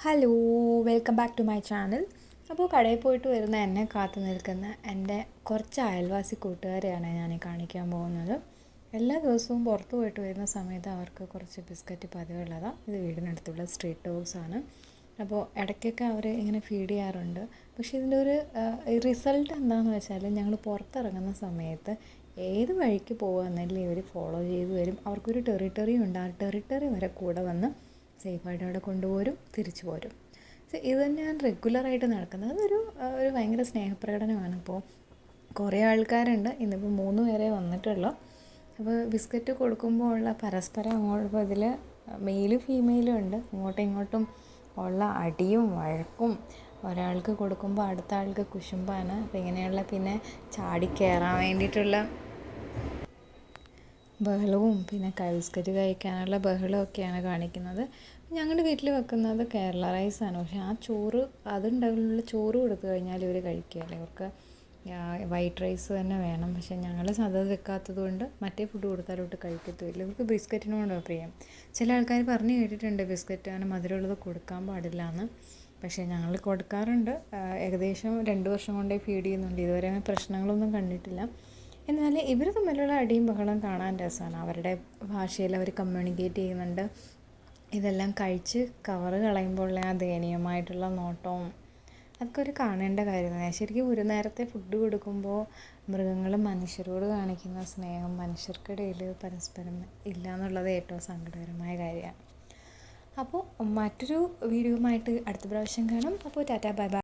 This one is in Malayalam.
Hello, welcome back to my channel. അപ്പോൾ കടയിൽ പോയിട്ട് വരുന്ന എന്നെ കാത്തു നിൽക്കുന്ന എൻ്റെ കുറച്ച് അയൽവാസി കൂട്ടുകാരെയാണ് ഞാൻ കാണിക്കാൻ പോകുന്നത്. എല്ലാ ദിവസവും പുറത്ത് പോയിട്ട് വരുന്ന സമയത്ത് അവർക്ക് കുറച്ച് ബിസ്ക്കറ്റ് പതിവുള്ളതാണ്. ഇത് വീടിനടുത്തുള്ള സ്ട്രീറ്റ് ഡോഗ്സാണ്. അപ്പോൾ ഇടയ്ക്കൊക്കെ അവർ ഇങ്ങനെ ഫീഡ് ചെയ്യാറുണ്ട്. പക്ഷേ ഇതിൻ്റെ ഒരു റിസൾട്ട് എന്താണെന്ന് വെച്ചാൽ ഞങ്ങൾ പുറത്തിറങ്ങുന്ന സമയത്ത് ഏത് വഴിക്ക് പോകുകയെന്നല്ലേ ഇവർ ഫോളോ ചെയ്ത് വരും. അവർക്കൊരു ടെറിട്ടറി ഉണ്ട്. ആ ടെറിട്ടറി വരെ കൂടെ വന്ന് സേഫായിട്ട് അവിടെ കൊണ്ടുപോരും, തിരിച്ചു പോരും. ഇത് തന്നെയാണ് റെഗുലറായിട്ട് നടക്കുന്നത്. ഒരു ഭയങ്കര സ്നേഹപ്രകടനമാണ്. ഇപ്പോൾ കുറേ ആൾക്കാരുണ്ട്. ഇന്നിപ്പോൾ 3 പേരെ വന്നിട്ടുള്ളൂ. അപ്പോൾ ബിസ്ക്കറ്റ് കൊടുക്കുമ്പോൾ ഉള്ള പരസ്പരം അങ്ങോട്ടും ഇതിൽ മെയിലും ഫീമെയിലും ഉണ്ട്. അങ്ങോട്ടും ഇങ്ങോട്ടും ഉള്ള അടിയും വഴക്കും, ഒരാൾക്ക് കൊടുക്കുമ്പോൾ അടുത്ത ആൾക്ക് കുശുമ്പാണ്. അപ്പോൾ ഇങ്ങനെയുള്ള പിന്നെ ചാടിക്കയറാൻ വേണ്ടിയിട്ടുള്ള ബഹളവും പിന്നെ ബിസ്ക്കറ്റ് കഴിക്കാനുള്ള ബഹളമൊക്കെയാണ് കാണിക്കുന്നത്. ഞങ്ങളുടെ വീട്ടിൽ വെക്കുന്നത് കേരള റൈസാണ്. പക്ഷേ ആ ചോറ് അതുണ്ടാകുള്ള ചോറ് കൊടുത്തു കഴിഞ്ഞാൽ ഇവർ കഴിക്കുകയില്ല. ഇവർക്ക് വൈറ്റ് റൈസ് തന്നെ വേണം. പക്ഷേ ഞങ്ങൾ അത് വെക്കാത്തത് കൊണ്ട് മറ്റേ ഫുഡ് കൊടുത്താലോട്ട് കഴിക്കത്തുമില്ല. ഇവർക്ക് ബിസ്ക്കറ്റിനോട് പ്രിയം. ചില ആൾക്കാർ പറഞ്ഞു കേട്ടിട്ടുണ്ട് ബിസ്ക്കറ്റ് അങ്ങനെ മധുരമുള്ളത് കൊടുക്കാൻ പാടില്ല എന്ന്. പക്ഷേ ഞങ്ങൾ കൊടുക്കാറുണ്ട്. ഏകദേശം 2 വർഷം കൊണ്ടേ ഫീഡ് ചെയ്യുന്നുണ്ട്. ഇതുവരെ അങ്ങനെ പ്രശ്നങ്ങളൊന്നും കണ്ടിട്ടില്ല. എന്നാൽ ഇവർ തമ്മിലുള്ള അടിയും ബഹളം കാണാൻ രസമാണ്. അവരുടെ ഭാഷയിൽ അവർ കമ്മ്യൂണിക്കേറ്റ് ചെയ്യുന്നുണ്ട്. ഇതെല്ലാം കഴിച്ച് കവറ് കളയുമ്പോഴുള്ള ആ ദയനീയമായിട്ടുള്ള നോട്ടവും അതൊക്കെ ഒരു കാണേണ്ട കാര്യമാണ്. ശരിക്കും ഒരു നേരത്തെ ഫുഡ് കൊടുക്കുമ്പോൾ മൃഗങ്ങൾ മനുഷ്യരോട് കാണിക്കുന്ന സ്നേഹം മനുഷ്യർക്കിടയിൽ പരസ്പരം ഇല്ല എന്നുള്ളത് ഏറ്റവും സങ്കടകരമായ കാര്യമാണ്. അപ്പോൾ മറ്റൊരു വീഡിയോയുമായിട്ട് അടുത്ത പ്രാവശ്യം കാണാം. അപ്പോൾ ടാറ്റാ, ബൈ ബൈ.